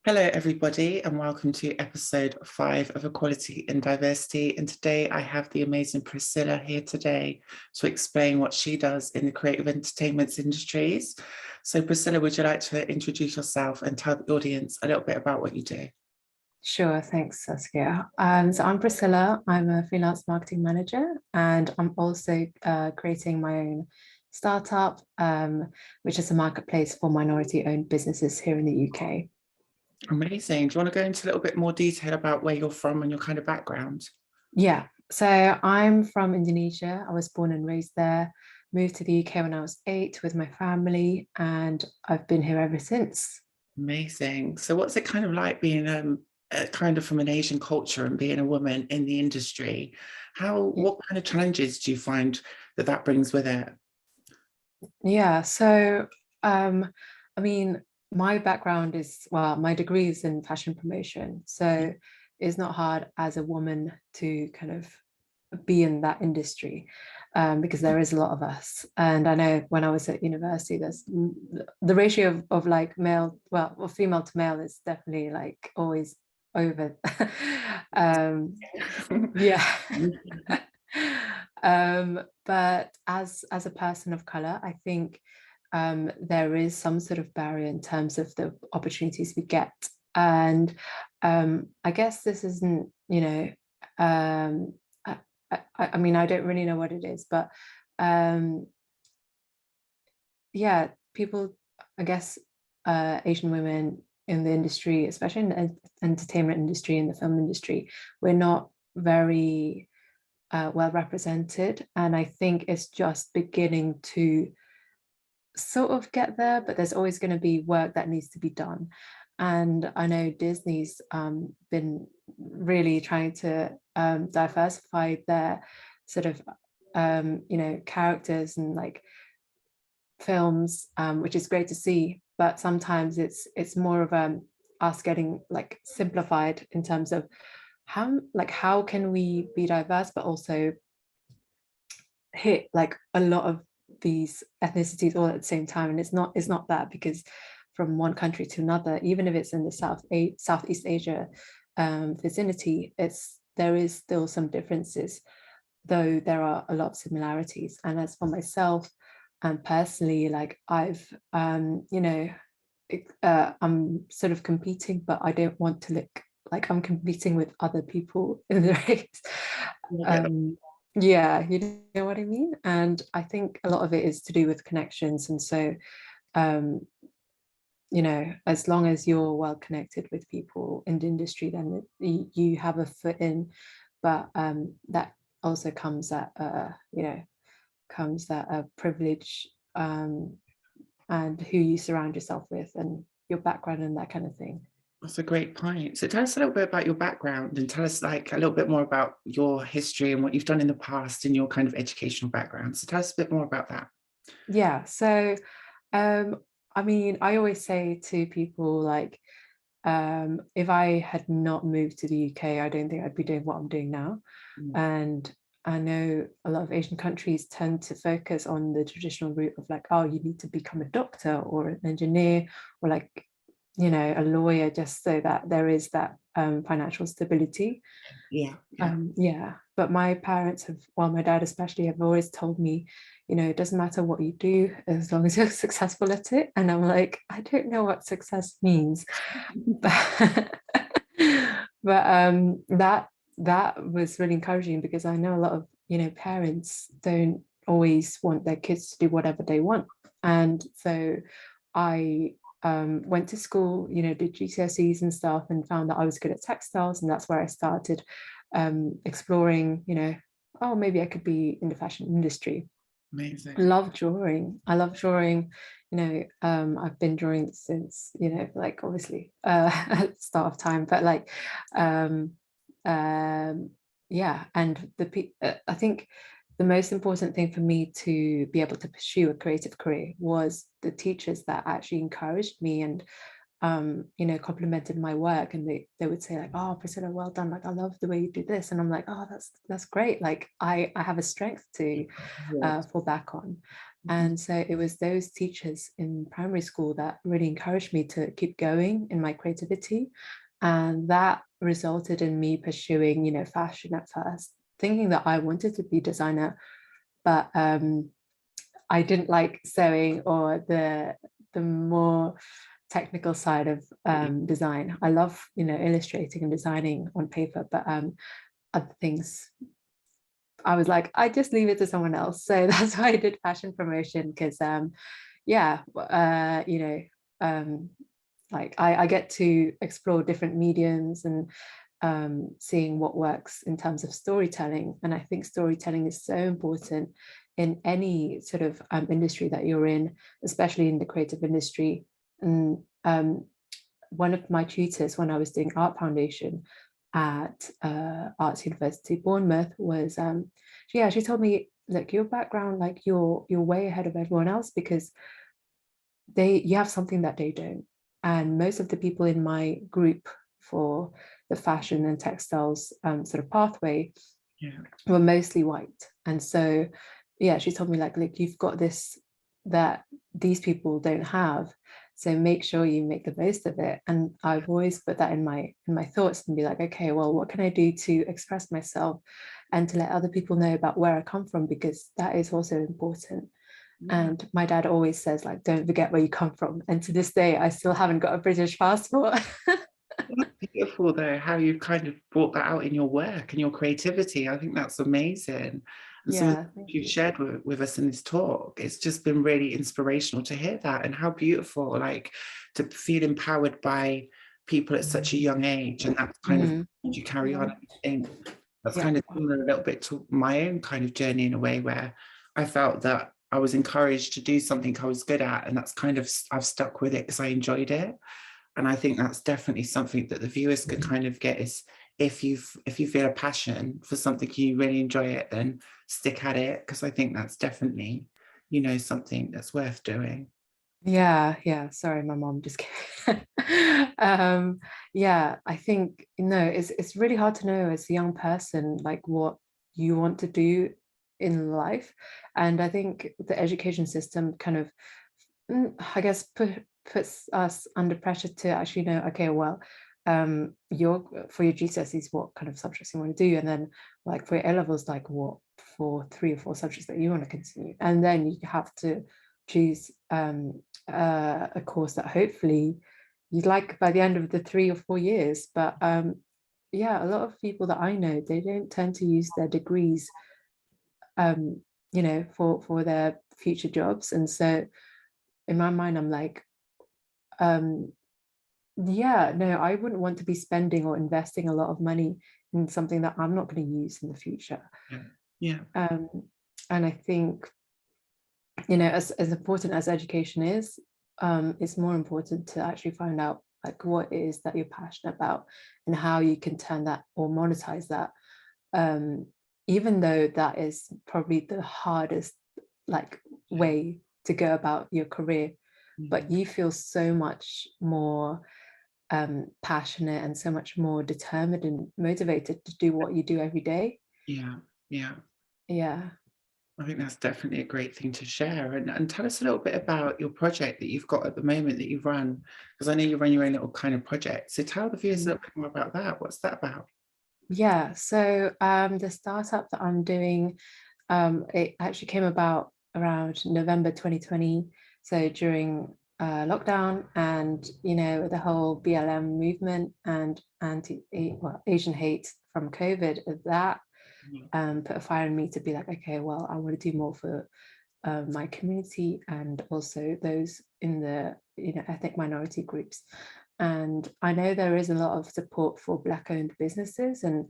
Hello, everybody, and welcome to episode 5 of Equality and Diversity. And today I have the amazing Priscilla here today to explain what she does in the creative entertainment industries. So Priscilla, would you like to introduce yourself and tell the audience a little bit about what you do? Sure, thanks, Saskia. So I'm Priscilla. I'm a freelance marketing manager, and I'm also creating my own startup, which is a marketplace for minority-owned businesses here in the UK. Amazing. Do you want to go into a little bit more detail about where you're from and your kind of background? Yeah, so I'm from Indonesia. I was born and raised there, moved to the UK when I was 8 with my family, and I've been here ever since. Amazing. So what's it kind of like being kind of from an Asian culture and being a woman in the industry? What kind of challenges do you find that brings with it? Yeah, so I mean, my background is, well, my degree is in fashion promotion. So it's not hard as a woman to kind of be in that industry because there is a lot of us. And I know when I was at university, there's the ratio of like male, well, or female to male is definitely like always over. Yeah. But as a person of color, I think there is some sort of barrier in terms of the opportunities we get. And I guess this isn't, I mean, I don't really know what it is, but yeah, people, I guess, Asian women in the industry, especially in the entertainment industry, in the film industry, we're not very well represented. And I think it's just beginning to sort of get there, but there's always going to be work that needs to be done. And I know Disney's been really trying to diversify their sort of characters and like films, which is great to see. But sometimes it's more of us getting like simplified in terms of how can we be diverse but also hit like a lot of these ethnicities all at the same time. And it's not that, because from one country to another, even if it's in the Southeast Asia vicinity, there is still some differences, though there are a lot of similarities. And as for myself, and personally, like I've I'm sort of competing, but I don't want to look like I'm competing with other people in the race. Yeah, you know what I mean? And I think a lot of it is to do with connections. And so, as long as you're well connected with people in the industry, then you have a foot in. But that also comes at, a privilege, and who you surround yourself with and your background and that kind of thing. That's a great point. So tell us a little bit about your background and tell us like a little bit more about your history and what you've done in the past and your kind of educational background. So tell us a bit more about that. Yeah, so I mean, I always say to people like, if I had not moved to the UK, I don't think I'd be doing what I'm doing now. And I know a lot of Asian countries tend to focus on the traditional route of like, oh, you need to become a doctor or an engineer or like, a lawyer, just so that there is that financial stability. Yeah. But my parents have, well, my dad especially, have always told me, it doesn't matter what you do as long as you're successful at it. And I'm like, I don't know what success means. but that was really encouraging, because I know a lot of parents don't always want their kids to do whatever they want. And so I went to school, did GCSEs and stuff, and found that I was good at textiles, and that's where I started exploring, oh, maybe I could be in the fashion industry. Amazing. I love drawing. I've been drawing since, like obviously at the start of time, but like yeah. And I think the most important thing for me to be able to pursue a creative career was the teachers that actually encouraged me and complimented my work. And they would say like, oh, Priscilla, well done, like I love the way you do this. And I'm like, oh, that's great, like I have a strength to fall back on. And so it was those teachers in primary school that really encouraged me to keep going in my creativity. And that resulted in me pursuing, fashion at first, thinking that I wanted to be a designer, but I didn't like sewing or the more technical side of design. I love, illustrating and designing on paper, but other things, I was like, I just leave it to someone else. So that's why I did fashion promotion, because like I get to explore different mediums and seeing what works in terms of storytelling. And I think storytelling is so important in any sort of industry that you're in, especially in the creative industry. And one of my tutors when I was doing art foundation at Arts University Bournemouth was she told me, look, your background, like you're way ahead of everyone else, because you have something that they don't. And most of the people in my group for the fashion and textiles sort of pathway were mostly white. And so she told me, like, look, you've got this that these people don't have, so make sure you make the most of it. And I've always put that in my thoughts and be like, okay, well, what can I do to express myself and to let other people know about where I come from, because that is also important. And my dad always says, like, don't forget where you come from. And to this day, I still haven't got a British passport. That's beautiful though, how you've kind of brought that out in your work and your creativity. I think that's amazing. And some of the things you've shared with us in this talk, it's just been really inspirational to hear that, and how beautiful, like, to feel empowered by people at such a young age, and that's kind of you carry on. I think that's kind of similar a little bit to my own kind of journey, in a way where I felt that I was encouraged to do something I was good at, and that's kind of, I've stuck with it because I enjoyed it. And I think that's definitely something that the viewers could kind of get, is if you feel a passion for something, you really enjoy it, then stick at it, because I think that's definitely, something that's worth doing. Yeah, sorry, my mom just came. I think, it's really hard to know as a young person, like, what you want to do in life. And I think the education system kind of, I guess, puts us under pressure to actually know, okay, well, for your GCSEs, what kind of subjects you want to do, and then, like, for your A levels, like, what for 3 or 4 subjects that you want to continue, and then you have to choose a course that hopefully you'd like by the end of the 3 or 4 years. But a lot of people that I know, they don't tend to use their degrees for their future jobs. And so in my mind, I'm like, no, I wouldn't want to be spending or investing a lot of money in something that I'm not going to use in the future. And I think, as important as education is, it's more important to actually find out, like, what it is that you're passionate about and how you can turn that or monetize that, even though that is probably the hardest, like, way to go about your career. But you feel so much more passionate and so much more determined and motivated to do what you do every day. I think that's definitely a great thing to share. And tell us a little bit about your project that you've got at the moment that you run, because I know you run your own little kind of project. So tell the viewers a little bit more about that. What's that about? So the startup that I'm doing, it actually came about around November 2020. So during lockdown, and the whole BLM movement and Asian hate from COVID, that put a fire in me to be like, okay, well, I want to do more for my community and also those in the ethnic minority groups. And I know there is a lot of support for Black-owned businesses, and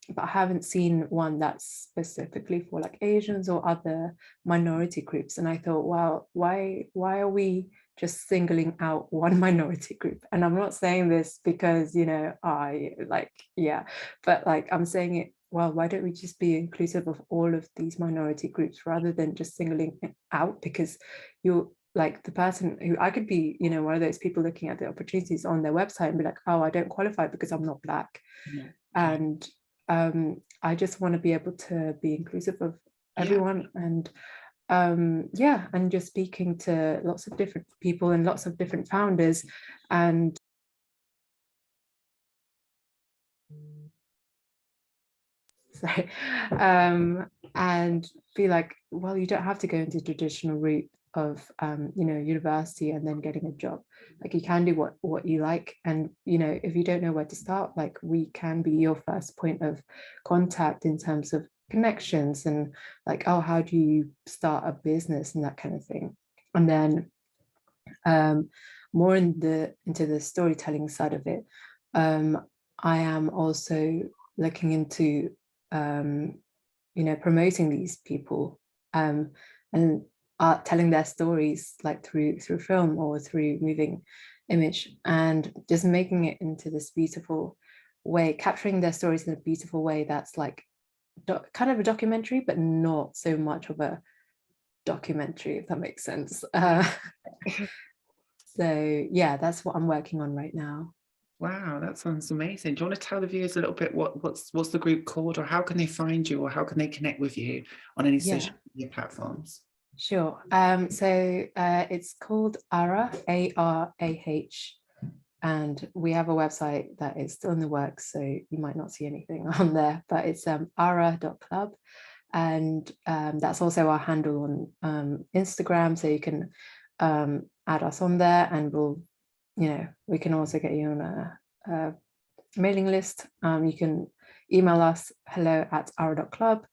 but I haven't seen one that's specifically for, like, Asians or other minority groups. And I thought, wow, why are we just singling out one minority group? And I'm not saying this because but, like, I'm saying it, well, why don't we just be inclusive of all of these minority groups rather than just singling it out? Because you're, like, the person who, I could be, one of those people looking at the opportunities on their website and be like, oh, I don't qualify because I'm not Black. And I just want to be able to be inclusive of everyone. And yeah, and just speaking to lots of different people and lots of different founders, and sorry, and be like, well, you don't have to go into traditional route of university and then getting a job. Like, you can do what you like, and if you don't know where to start, like, we can be your first point of contact in terms of connections, and like, oh, how do you start a business and that kind of thing. And then more into the storytelling side of it, I am also looking into promoting these people, and telling their stories, like through film or through moving image, and just making it into this beautiful way, capturing their stories in a beautiful way that's like kind of a documentary, but not so much of a documentary, if that makes sense. So yeah, that's what I'm working on right now. Wow, that sounds amazing. Do you want to tell the viewers a little bit what's the group called, or how can they find you, or how can they connect with you on any Yeah, social media platforms? sure. So it's called ARAH, ARAH, and we have a website that is still in the works, so you might not see anything on there, but it's arah.club, and that's also our handle on Instagram, so you can add us on there, and we can also get you on a mailing list. You can email us hello@arah.club,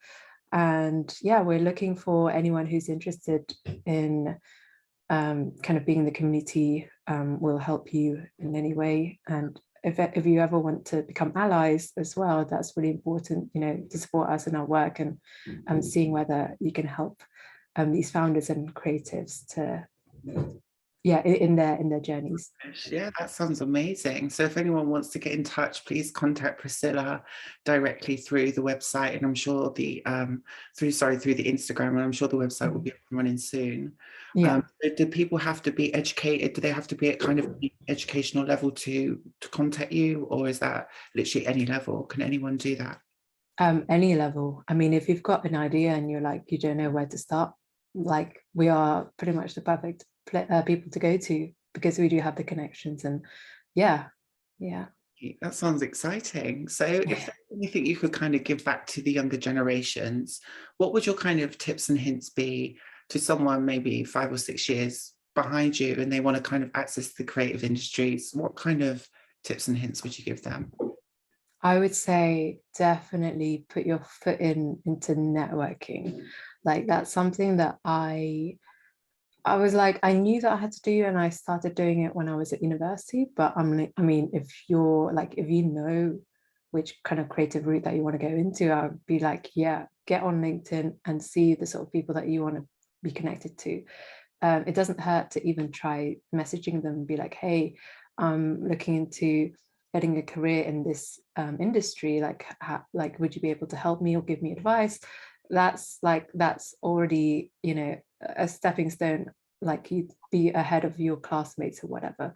and yeah, we're looking for anyone who's interested in kind of being in the community. Will help you in any way, and if you ever want to become allies as well, that's really important, to support us in our work, and seeing whether you can help these founders and creatives to in their journeys. Yeah, that sounds amazing. So if anyone wants to get in touch, please contact Priscilla directly through the website, and I'm sure through the Instagram, and I'm sure the website will be up and running soon. Yeah. Do people have to be educated? Do they have to be at kind of educational level to contact you, or is that literally any level? Can anyone do that? Any level. I mean, if you've got an idea and you're like, you don't know where to start, like, we are pretty much the perfect people to go to, because we do have the connections, and yeah. That sounds exciting. So if there's anything you could kind of give back to the younger generations, what would your kind of tips and hints be to someone maybe 5 or 6 years behind you and they want to kind of access the creative industries? What kind of tips and hints would you give them? I would say definitely put your foot into networking. Like, that's something that I was like, I knew that I had to do, and I started doing it when I was at university. But I mean, if you know which kind of creative route that you want to go into, I would be like, yeah, get on LinkedIn and see the sort of people that you want to be connected to. It doesn't hurt to even try messaging them and be like, hey, I'm looking into getting a career in this industry. Like, would you be able to help me or give me advice? That's already, a stepping stone. Like, you'd be ahead of your classmates or whatever.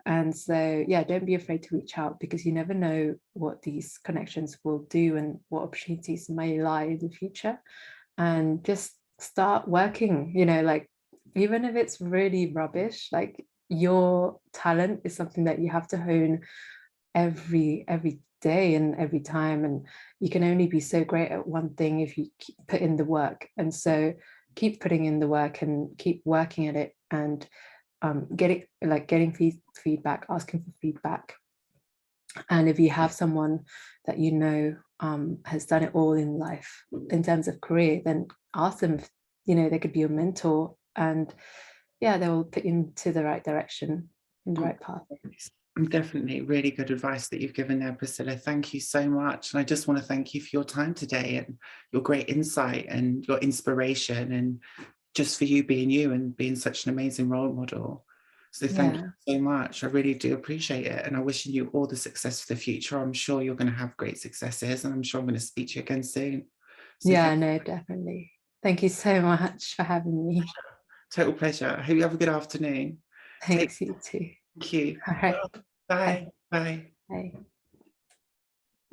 And so, yeah, don't be afraid to reach out, because you never know what these connections will do and what opportunities may lie in the future. And just start working, like, even if it's really rubbish, like, your talent is something that you have to hone every day and every time, and you can only be so great at one thing if you put in the work. And so keep putting in the work and keep working at it, and getting feedback, asking for feedback. And if you have someone that has done it all in life in terms of career, then ask them if they could be your mentor, and yeah, they will put you into the right direction, in the right path. Definitely really good advice that you've given there, Priscilla. Thank you so much. And I just want to thank you for your time today and your great insight and your inspiration, and just for you being you and being such an amazing role model. So thank you so much. I really do appreciate it. And I wish you all the success for the future. I'm sure you're going to have great successes, and I'm sure I'm going to speak to you again soon. So Yeah, no, definitely. Thank you so much for having me. Total pleasure. I hope you have a good afternoon. Thanks, you too. Thank you. All right. Bye. Bye. Bye. Bye.